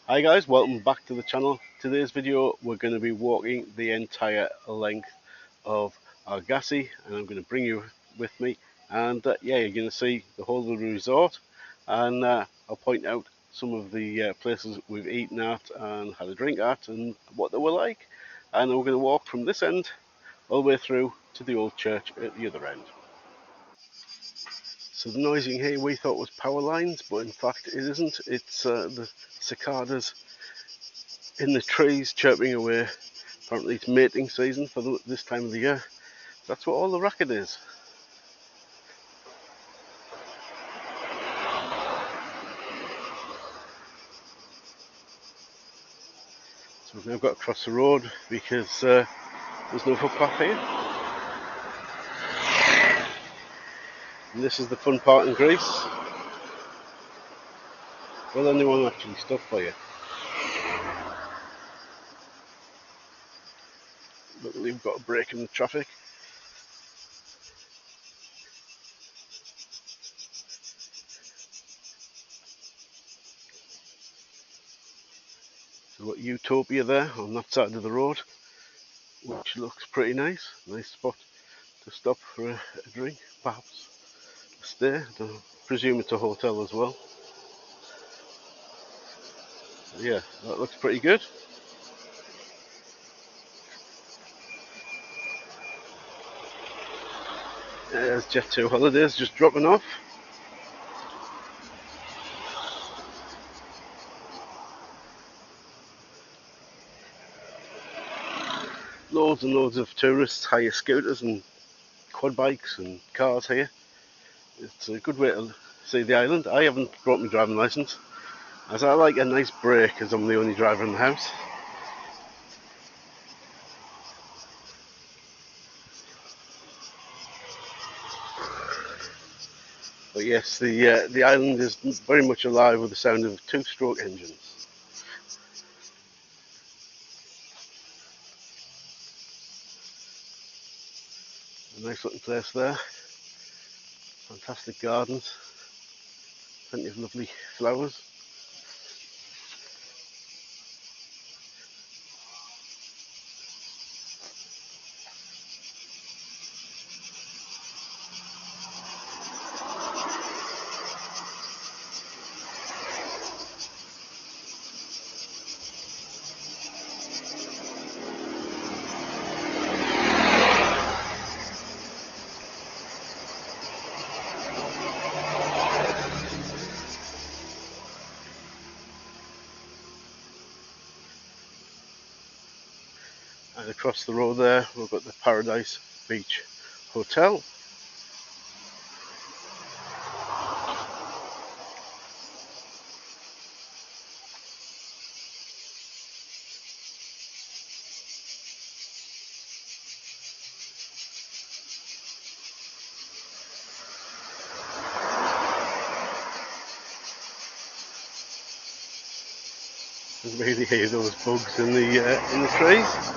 Hi guys, welcome back to the channel. Today's video we're going to be walking the entire length of Argassi, and I'm going to bring you with me, and yeah, you're going to see the whole of the resort, and I'll point out some of the places we've eaten at and had a drink at and what they were like, and we're going to walk from this end all the way through to the old church at the other end. So the noise you can hear we thought was power lines, but in fact it isn't. It's the cicadas in the trees chirping away. Apparently it's mating season for this time of the year. That's what all the racket is. So we've now got to cross the road because there's no footpath here. And this is the fun part in Greece. Will anyone actually stop for you? Luckily we've got a break in the traffic. So we've got Utopia there on that side of the road, which looks pretty nice. Nice spot to stop for a drink, perhaps a stay. I presume it's a hotel as well. So yeah, that looks pretty good. There's Jet 2 Holidays just dropping off. Loads and loads of tourists hire scooters and quad bikes and cars here. It's a good way to see the island. I haven't brought my driving licence, as I like a nice break as I'm the only driver in the house. But yes, the island is very much alive with the sound of two-stroke engines. A nice looking place there. Fantastic gardens. Plenty of lovely flowers. And across the road there we've got the Paradise Beach Hotel. You can really hear those bugs in the trees.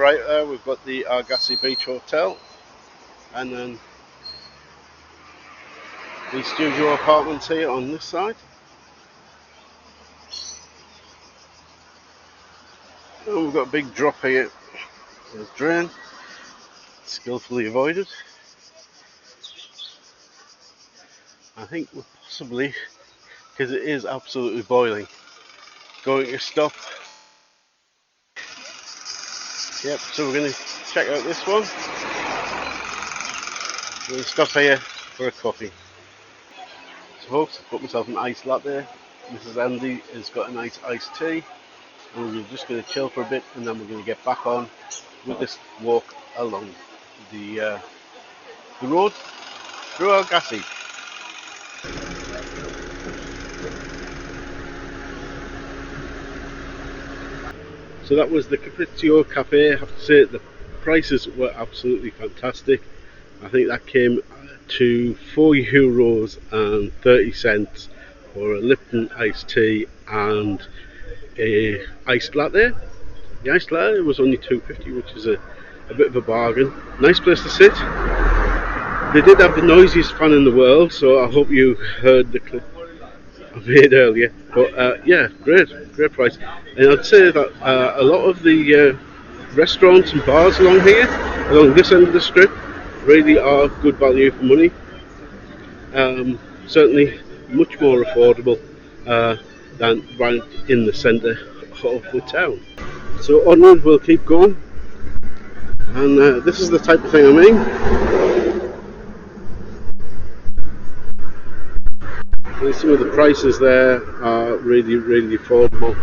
right there we've got the Argassi Beach Hotel, and then the studio apartments here on this side. And we've got a big drop here. There's drain, skillfully avoided. I think we're possibly, because it is absolutely boiling, going to stop. Yep, so we're going to check out this one. We're going to stop here for a coffee. So folks, I've got myself an iced latte. Mrs. Andy has got a nice iced tea. And we're just going to chill for a bit, and then we're going to get back on with this walk along the road through Argassi. So that was the Capriccio cafe. I have to say the prices were absolutely fantastic. I think that came to €4.30 for a Lipton iced tea and a iced latte. The iced latte was only $2.50, which is a bit of a bargain. Nice place to sit. They did have the noisiest fan in the world, so I hope you heard the clip I made earlier. But yeah, great price. And I'd say that a lot of the restaurants and bars along here, along this end of the strip, really are good value for money. Certainly much more affordable than right in the centre of the town. So onward we'll keep going, and this is the type of thing I mean. And some of the prices there are really affordable.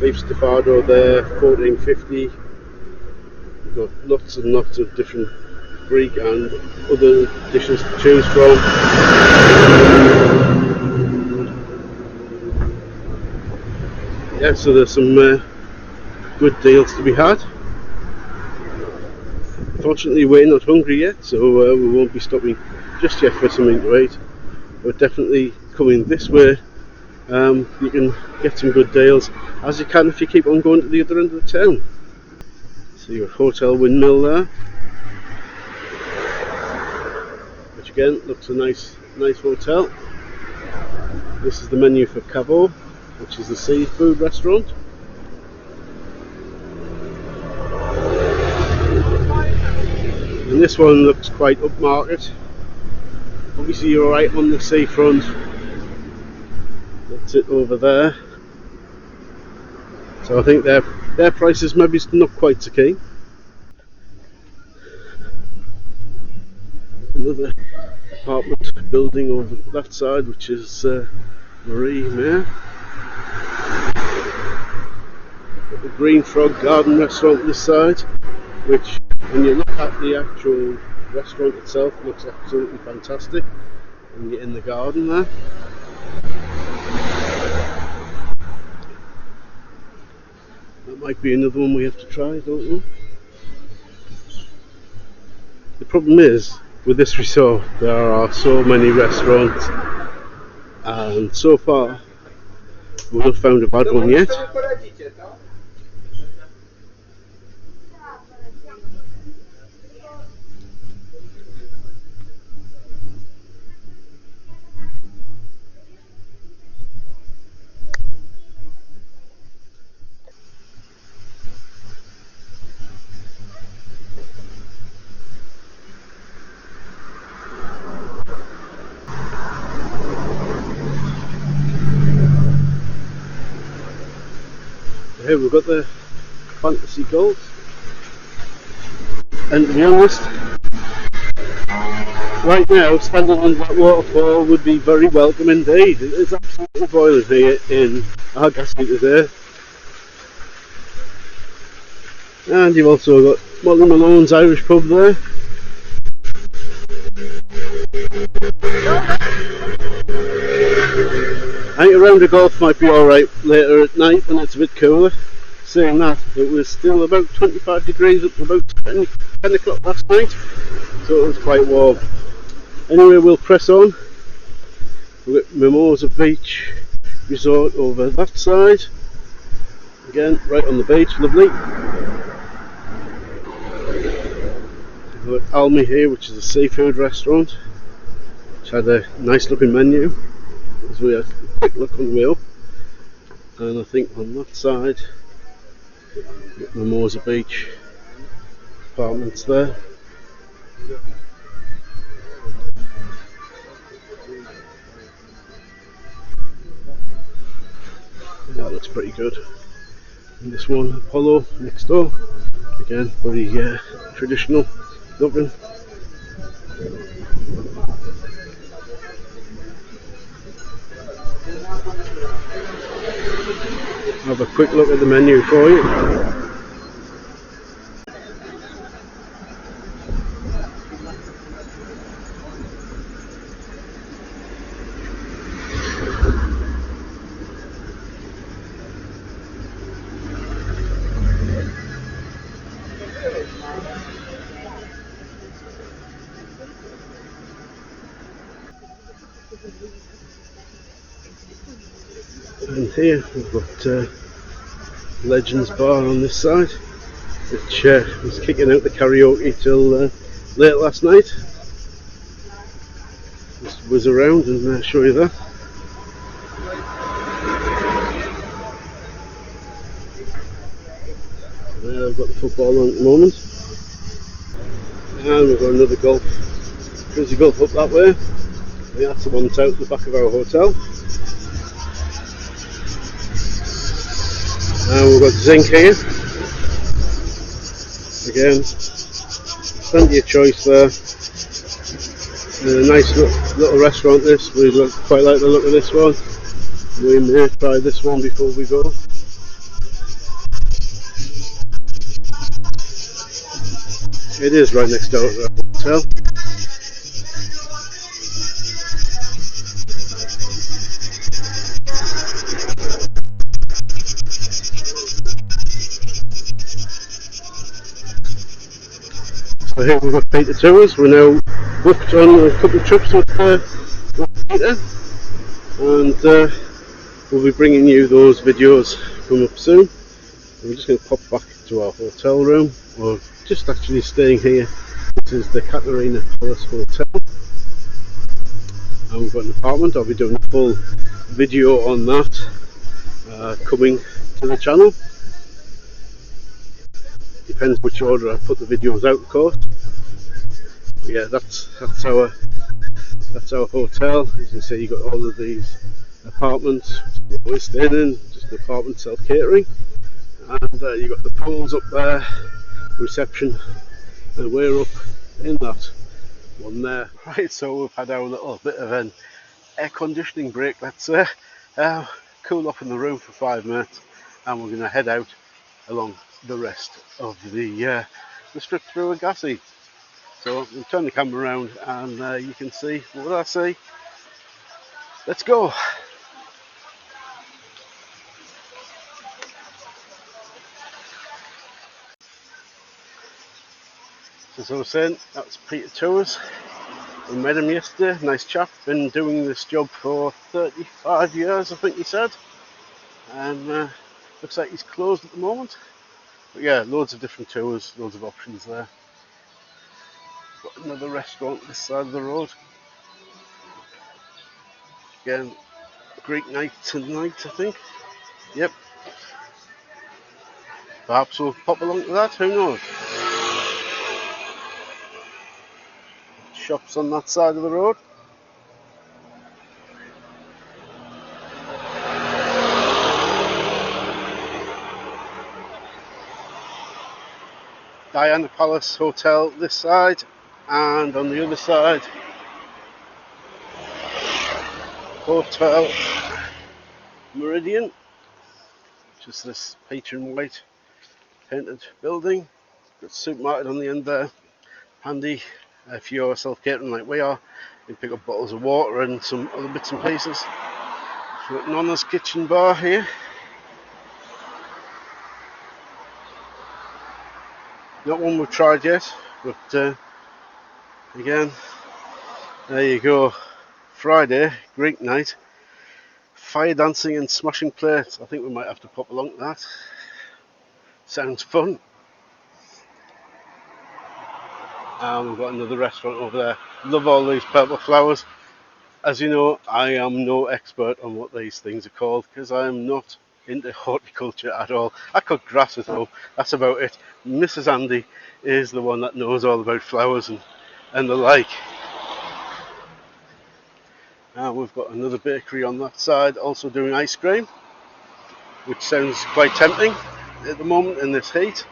Beef stafado there, $14.50. We've got lots and lots of different Greek and other dishes to choose from. Yeah, so there's some good deals to be had. Fortunately we're not hungry yet, so we won't be stopping just yet for something to eat. But definitely coming this way, you can get some good deals, as you can if you keep on going to the other end of the town. So your Hotel Windmill there, which again looks a nice hotel. This is the menu for Cavo, which is the seafood restaurant. And this one looks quite upmarket. Obviously you're right on the seafront. That's it over there. So I think their prices maybe not quite so keen. Another apartment building over that side, which is Marie Mayer. The Green Frog Garden Restaurant this side, which when you look at the actual restaurant itself looks absolutely fantastic when you're in the garden there. That might be another one we have to try, don't we? The problem is with this resort there are so many restaurants, and so far we've not found a bad one yet. Here we've got the fantasy goals, and to be honest, right now standing on that waterfall would be very welcome indeed. It is absolutely boiling here in Argassi today. And you've also got Molly Malone's Irish pub there. I think a round of golf might be alright later at night when it's a bit cooler. Saying that, it was still about 25 degrees up to about 10 o'clock last night, so it was quite warm. Anyway, we'll press on. We've got Mimosa Beach Resort over that side. Again, right on the beach, lovely. We've got Almi here, which is a seafood restaurant, which had a nice looking menu as we had a quick look on the way up. And I think on that side, Mimosa Beach apartments there. That looks pretty good. And this one, Apollo, next door. Again, very traditional looking. Have a quick look at the menu for you. And here we've got Legends Bar on this side, which was kicking out the karaoke till late last night. Just whiz around and show you that. I've got the football on at the moment, and we've got another golf, frisbee golf up that way. I think that's the one that's out the back of our hotel. And we've got Zinc here. Again, plenty of choice there. And a nice little restaurant this. We quite like the look of this one. We may try this one before we go. It is right next door to the hotel. So here we've got Peter Tours. We're now booked on a couple of trips with Peter, and we'll be bringing you those videos coming up soon. We're just going to pop back to our hotel room. We're just actually staying here. This is the Caterina Palace Hotel, and we've got an apartment. I'll be doing a full video on that coming to the channel. Depends which order I put the videos out, of course. Yeah, that's our hotel. As you see, you got all of these apartments. We're staying in just the apartment self-catering, and you got the pools up there, reception, and we're up in that one there. Right, so we've had our little bit of an air conditioning break. Let's cool off in the room for 5 minutes, and we're going to head out along the rest of the strip through Argassi. So we'll turn the camera around and you can see what I see. Let's go. So as I was saying, that's Peter Tours. We met him yesterday, nice chap, been doing this job for 35 years I think he said, and looks like he's closed at the moment. But yeah, loads of different tours, loads of options there. Got another restaurant this side of the road. Again, Greek night tonight I think. Yep. Perhaps we'll pop along to that, who knows. Shops on that side of the road. Diana Palace Hotel this side, and on the other side Hotel Meridian, which is this peach and white painted building. Got a supermarket on the end there, handy if you're self-catering like we are. You can pick up bottles of water and some other bits and pieces. So we've got Nonna's Kitchen Bar here. Not one we've tried yet, but again, there you go. Friday, Greek night, fire dancing and smashing plates. I think we might have to pop along to that. Sounds fun. And we've got another restaurant over there. Love all these purple flowers. As you know, I am no expert on what these things are called because I am not into horticulture at all. I cut grass at home, that's about it. Mrs. Andy is the one that knows all about flowers and the like. And we've got another bakery on that side also doing ice cream, which sounds quite tempting at the moment in this heat.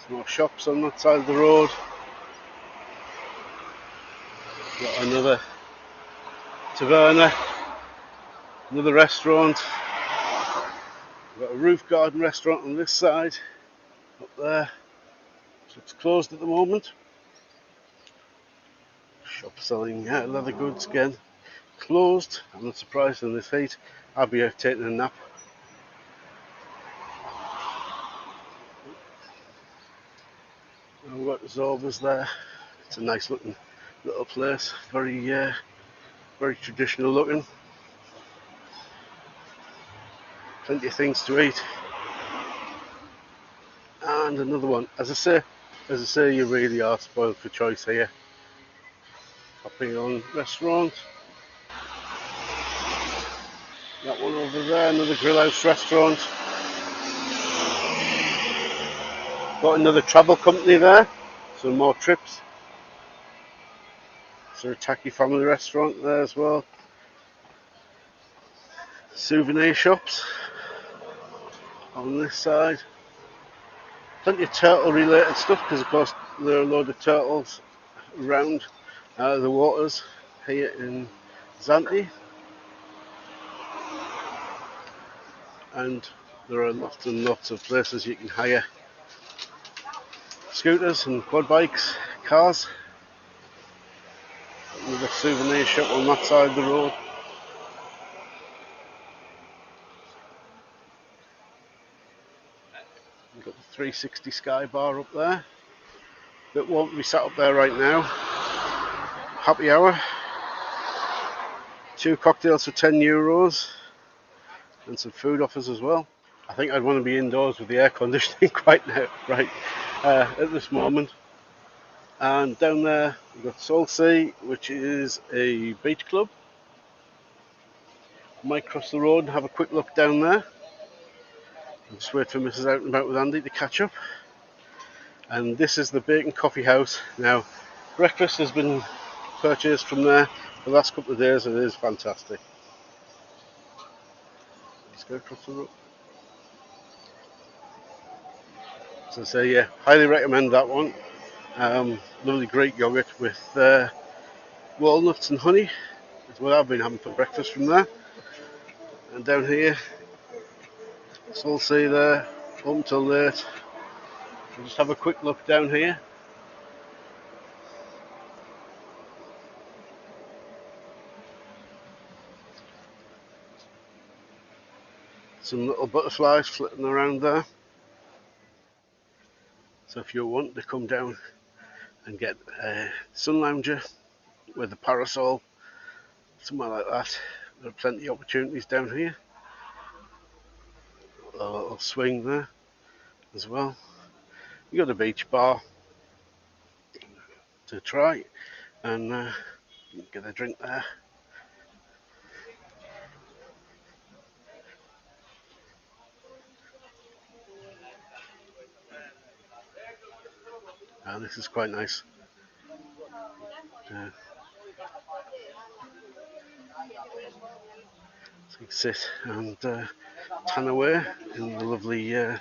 Some more shops on that side of the road. Got another taverna, another restaurant. We've got a roof garden restaurant on this side, up there. So it's closed at the moment. Shop selling leather goods again, closed. I'm not surprised in this heat. I'll be out taking a nap. And we've got Zorbas there. It's a nice looking little place, very traditional looking. Plenty of things to eat. And another one. As I say, you really are spoiled for choice here. Hopping on restaurant. That one over there, another grill house restaurant. Got another travel company there, some more trips. So a tacky family restaurant there as well. Souvenir shops on this side. Plenty of turtle related stuff because of course there are a load of turtles around the waters here in Zante. And there are lots and lots of places you can hire scooters and quad bikes, cars. Another souvenir shop on that side of the road. We've got the 360 Sky Bar up there. That won't be sat up there right now. Happy hour. 2 cocktails for €10 and some food offers as well. I think I'd want to be indoors with the air conditioning quite now, right at this moment. And down there we've got Solesea, which is a beach club. Might cross the road and have a quick look down there. I'll just wait for Mrs. Out and About with Andy to catch up. And this is the Bacon Coffee House. Now, breakfast has been purchased from there the last couple of days and it is fantastic. Let's go across the road. So I say, yeah, highly recommend that one. Lovely Greek yogurt with walnuts and honey. That's what I've been having for breakfast from there. And down here, Solesea there, up until late. We'll just have a quick look down here. Some little butterflies flitting around there. So if you want to come down and get a sun lounger with a parasol, somewhere like that, there are plenty of opportunities down here. A little swing there as well. You got a beach bar to try and get a drink there. This is quite nice. So you can sit and tan away in the lovely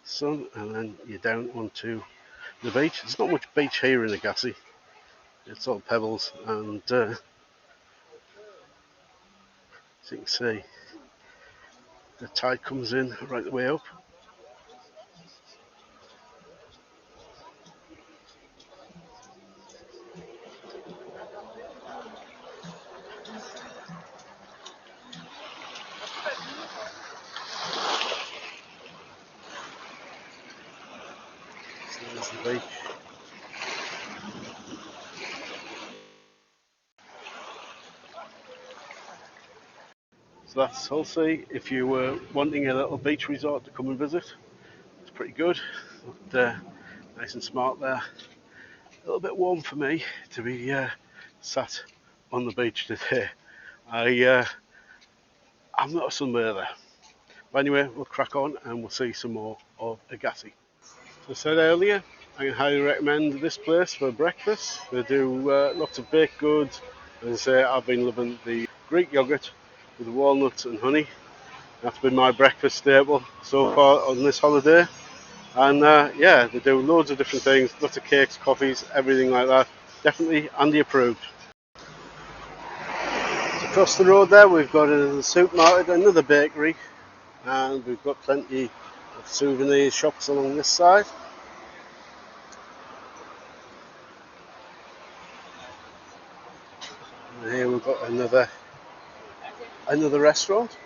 sun, and then you're down onto the beach. There's not much beach here in Argassi. It's all pebbles, and as you can see, the tide comes in right the way up. So there's the beach. So that's Solesea. If you were wanting a little beach resort to come and visit, it's pretty good. Looked, nice and smart there. A little bit warm for me to be sat on the beach today. I'm not a sunbather. But anyway, we'll crack on and we'll see some more of Argassi. As I said earlier, I can highly recommend this place for breakfast. They do lots of baked goods. As I say, I've been loving the Greek yogurt with walnuts and honey. That's been my breakfast staple so far on this holiday. And yeah, they do loads of different things, lots of cakes, coffees, everything like that. Definitely Andy approved. So across the road there, we've got a supermarket, another bakery, and we've got plenty of souvenir shops along this side. And here we've got another restaurant.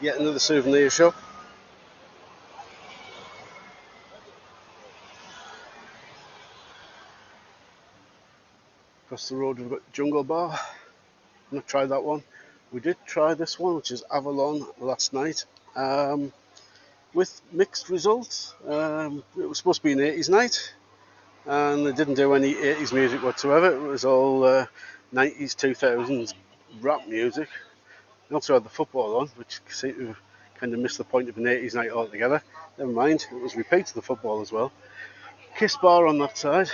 Yet another souvenir shop. Across the road we've got Jungle Bar. I've not tried that one. We did try this one, which is Avalon, last night, with mixed results. It was supposed to be an 80s night, and they didn't do any 80s music whatsoever. It was all 90s, 2000s rap music. They also had the football on, which seemed to kind of missed the point of an 80s night altogether. Never mind, it was repeats of the football as well. Kiss Bar on that side.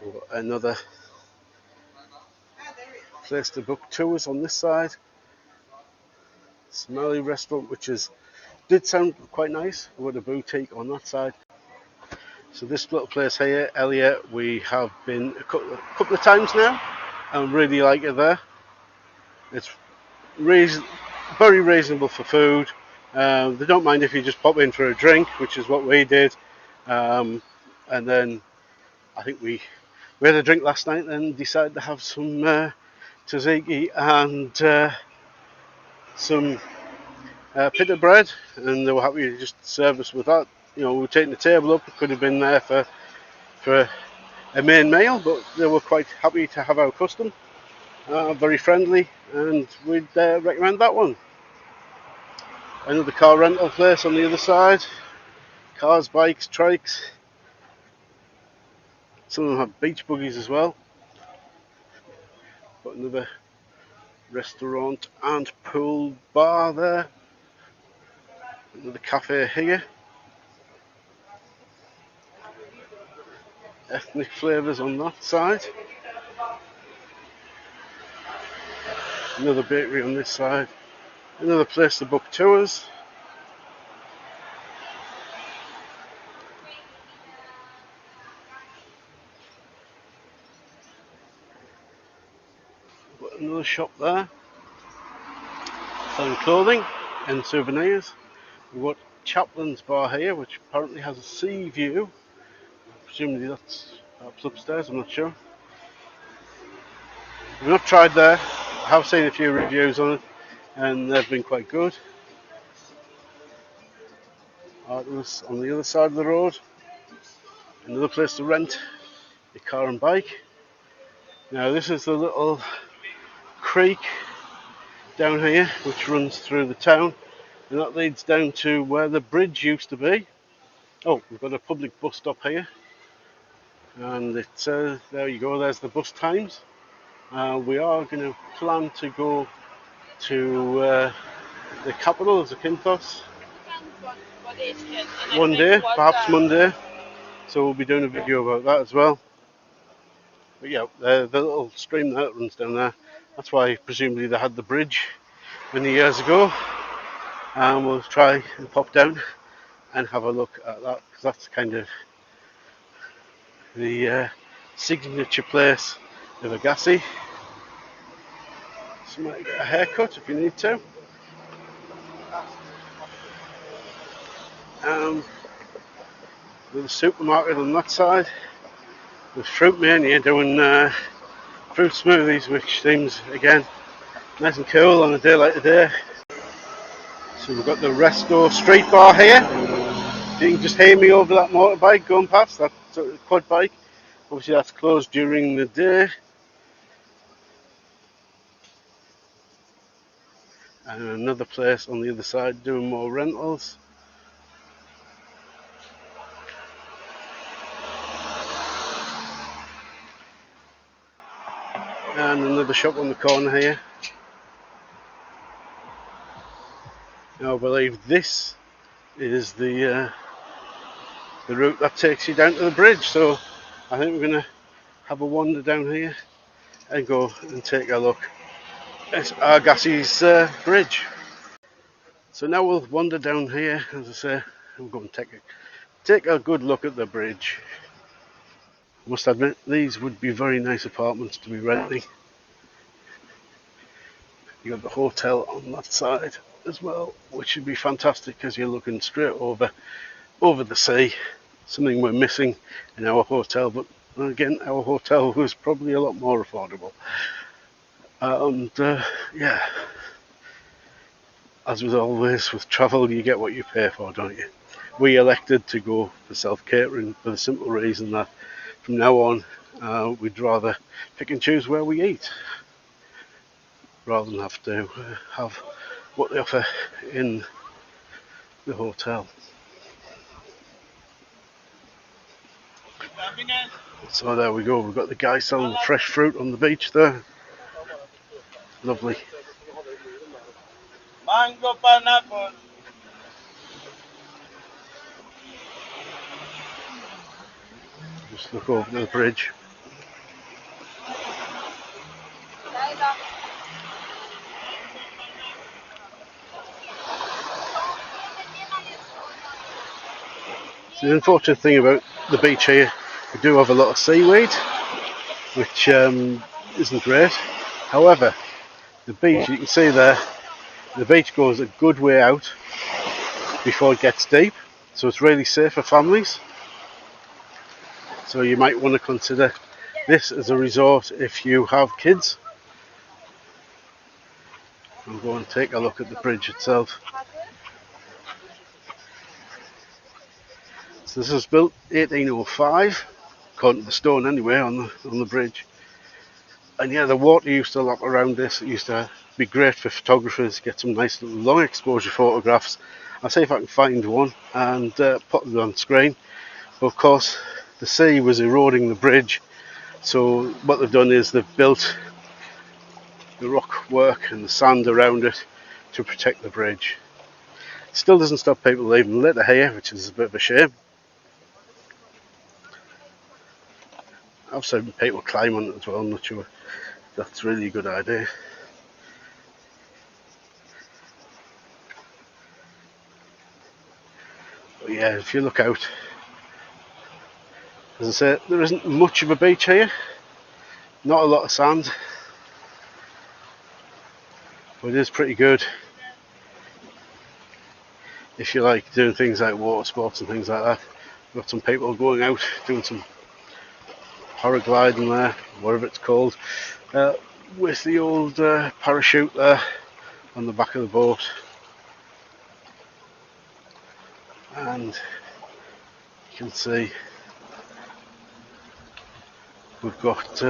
We've got another place to book tours on this side. Smelly restaurant, which did sound quite nice. We've got a boutique on that side. So this little place here, Elliot, we have been a couple of times now, and really like it there. It's very reasonable for food. They don't mind if you just pop in for a drink, which is what we did. And then I think we had a drink last night and decided to have some tzatziki and some pita bread, and they were happy to just serve us with that. You know, we were taking the table up. We could have been there for a main meal, but they were quite happy to have our custom. Very friendly, and we'd recommend that one. Another car rental place on the other side. Cars, bikes, trikes. Some of them have beach buggies as well. Got another restaurant and pool bar there. Another cafe here. Ethnic flavours on that side. Another bakery on this side. Another place to book tours. Got another shop there, selling clothing and souvenirs. We've got Chaplin's Bar here, which apparently has a sea view. Presumably that's perhaps upstairs, I'm not sure. We've not tried there. I have seen a few reviews on it, and they've been quite good. Artemis on the other side of the road. Another place to rent your car and bike. Now this is the little creek down here which runs through the town, and that leads down to where the bridge used to be. Oh, we've got a public bus stop here, and it says, there you go, there's the bus times. We are going to plan to go to the capital, Zakynthos, one day, perhaps Monday, so we'll be doing a video about that as well. But yeah, the little stream that runs down there, that's why presumably they had the bridge many years ago, and we'll try and pop down and have a look at that, because that's kind of the signature place of Argassi. So you might get a haircut if you need to. With a supermarket on that side, with Fruit Mania doing fruit smoothies, which seems again nice and cool on a day like today. So we've got the Resto Street Bar here. You can just hear me over that motorbike going past, that sort of quad bike. Obviously that's closed during the day. And another place on the other side doing more rentals. And another shop on the corner here. Now I believe this is the route that takes you down to the bridge, so I think we're going to have a wander down here and go and take a look at Argassi's bridge. So now we'll wander down here, as I say, and go and take a good look at the bridge. I must admit, these would be very nice apartments to be renting. You got the hotel on that side as well, which would be fantastic because you're looking straight over the sea. Something we're missing in our hotel, but again, our hotel was probably a lot more affordable. And yeah, as with always with travel, you get what you pay for, don't you? We elected to go for self-catering for the simple reason that from now on we'd rather pick and choose where we eat rather than have to have what they offer in the hotel. So there we go, we've got the guy selling fresh fruit on the beach there. Lovely. Mango pineapple. Just look over the bridge. So the unfortunate thing about the beach here, we do have a lot of seaweed, which isn't great. However, the beach, you can see there, the beach goes a good way out before it gets deep, so it's really safe for families. So you might want to consider this as a resort if you have kids. I'll go and take a look at the bridge itself. So this was built 1805, according to the stone anyway, on the bridge. And yeah, the water used to lap around this. It used to be great for photographers, get some nice little long exposure photographs. I'll see if I can find one and put them on screen. But of course, the sea was eroding the bridge, so what they've done is they've built the rock work and the sand around it to protect the bridge. It still doesn't stop people leaving litter here, which is a bit of a shame. I've seen people climb on it as well. I'm not sure that's really a good idea. But yeah, if you look out, as I say, there isn't much of a beach here, not a lot of sand, but it is pretty good if you like doing things like water sports and things like that. We've got some people going out doing some paragliding there, whatever it's called, with the old parachute there on the back of the boat. And you can see we've got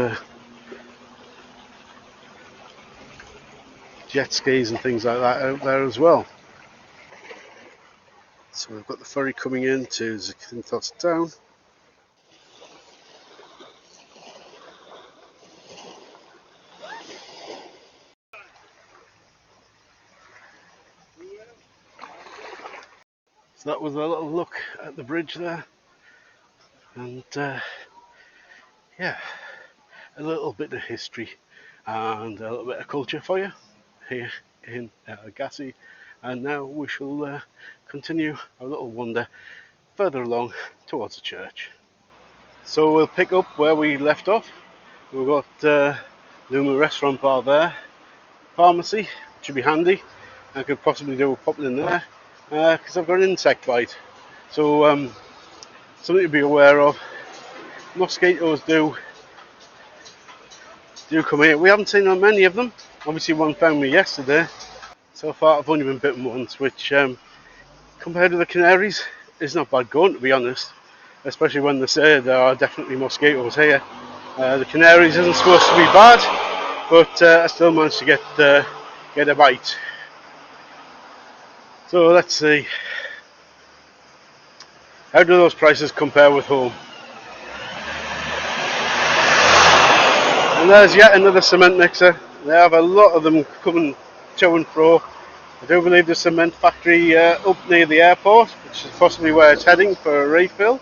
jet skis and things like that out there as well. So we've got the ferry coming in to Zakynthos town. So that was a little look at the bridge there, and yeah, a little bit of history and a little bit of culture for you here in Argassi. And now we shall continue our little wander further along towards the church. So we'll pick up where we left off. We've got Luma restaurant bar there, pharmacy, which should be handy. I could possibly do a pop in there because I've got an insect bite. So something to be aware of. Mosquitoes do come here. We haven't seen many of them. Obviously one found me yesterday. So far I've only been bitten once, which compared to the canaries is not bad going, to be honest, especially when they say there are definitely mosquitoes here. The Canaries isn't supposed to be bad, but I still managed to get a bite. So let's see, how do those prices compare with home? And there's yet another cement mixer. They have a lot of them coming to and fro. I do believe the cement factory up near the airport, which is possibly where it's heading for a refill.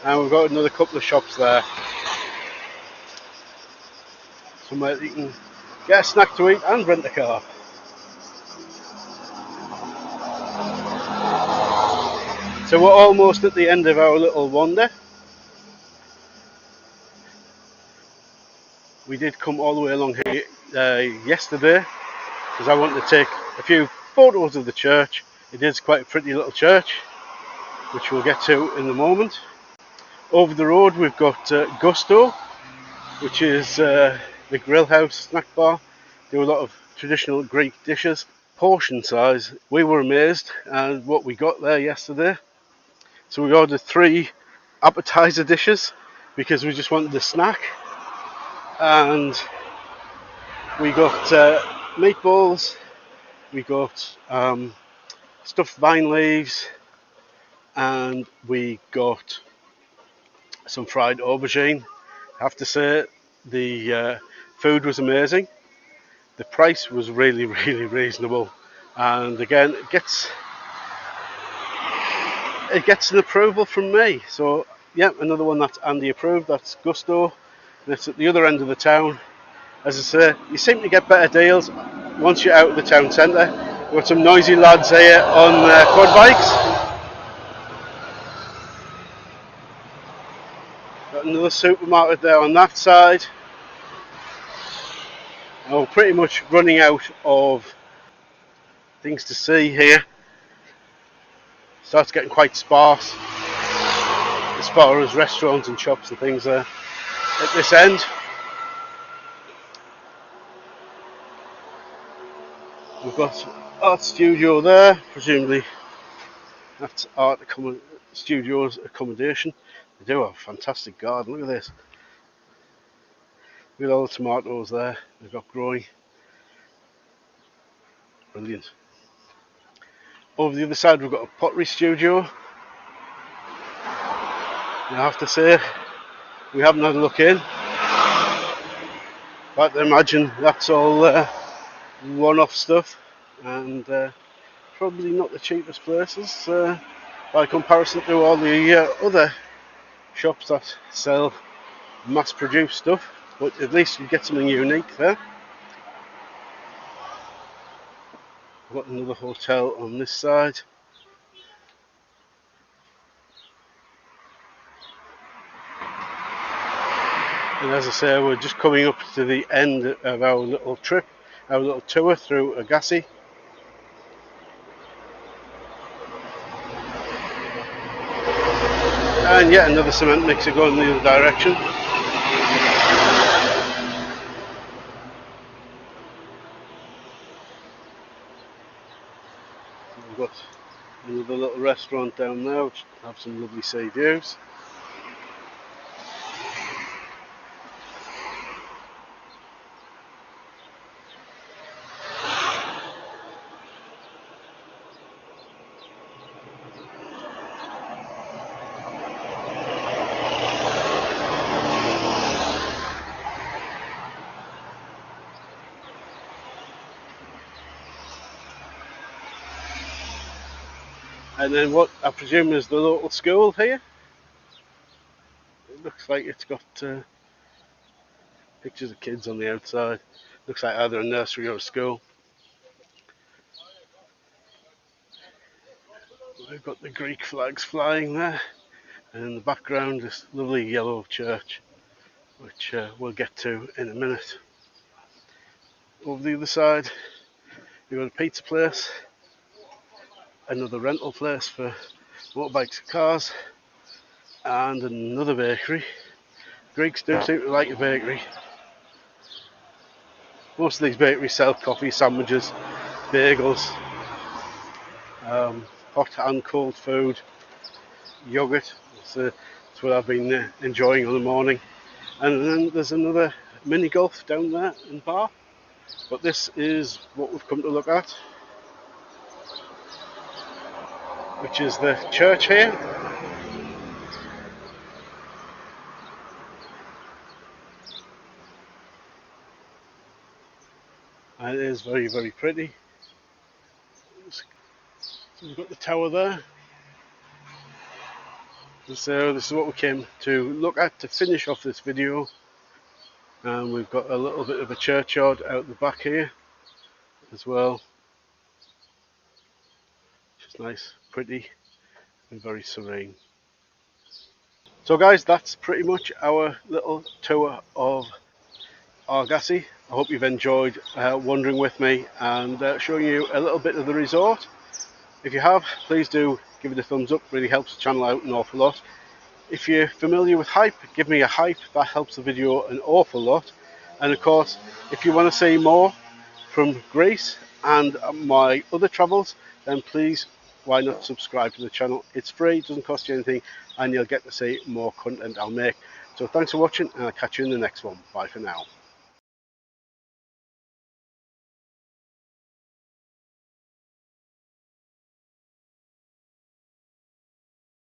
And we've got another couple of shops there, somewhere you can get a snack to eat and rent a car. So we're almost at the end of our little wander. We did come all the way along here yesterday because I wanted to take a few photos of the church. It is quite a pretty little church, which we'll get to in a moment. Over the road we've got Gusto, which is the grill house snack bar. Do a lot of traditional Greek dishes, portion size. We were amazed at what we got there yesterday. So we ordered 3 appetizer dishes because we just wanted a snack, and we got meatballs, we got stuffed vine leaves, and we got some fried aubergine. I have to say the food was amazing. The price was really reasonable, and again it gets an approval from me. So yeah, another one that's Andy approved. That's Gusto, and it's at the other end of the town. As I say, you seem to get better deals once you're out of the town centre. We've got some noisy lads here on quad bikes. Got another supermarket there on that side. And we're pretty much running out of things to see here. Starts getting quite sparse as far as restaurants and shops and things there at this end. We've got art studio there, presumably that's art studio's accommodation. They do have a fantastic garden, look at this. Look at all the tomatoes there they've got growing. Brilliant. Over the other side we've got a pottery studio. I have to say, we haven't had a look in, but I imagine that's all one-off stuff, and probably not the cheapest places by comparison to all the other shops that sell mass-produced stuff, but at least you get something unique there. We've got another hotel on this side. And as I say, we're just coming up to the end of our little trip, our little tour through Argassi. And yet another cement mixer going in the other direction. We've got another little restaurant down there which have some lovely sea views. And then what I presume is the local school here. It looks like it's got pictures of kids on the outside. Looks like either a nursery or a school. We've got the Greek flags flying there, and in the background this lovely yellow church, which we'll get to in a minute. Over the other side we've got a pizza place, another rental place for motorbikes and cars, and another bakery. Greeks do seem to like a bakery. Most of these bakeries sell coffee, sandwiches, bagels, hot and cold food, yogurt. That's what I've been enjoying on the morning. And then there's another mini golf down there in bar. But this is what we've come to look at, which is the church here. And it is very, very pretty. So we've got the tower there. And so this is what we came to look at to finish off this video. And we've got a little bit of a churchyard out the back here as well. Which is nice, pretty, and very serene. So guys, that's pretty much our little tour of Argassi. I hope you've enjoyed wandering with me and showing you a little bit of the resort. If you have, please do give it a thumbs up, really helps the channel out an awful lot. If you're familiar with hype, give me a hype, that helps the video an awful lot. And of course, if you want to see more from Greece and my other travels, then please, why not subscribe to the channel? It's free, it doesn't cost you anything, and you'll get to see more content I'll make. So thanks for watching, and I'll catch you in the next one. Bye for now.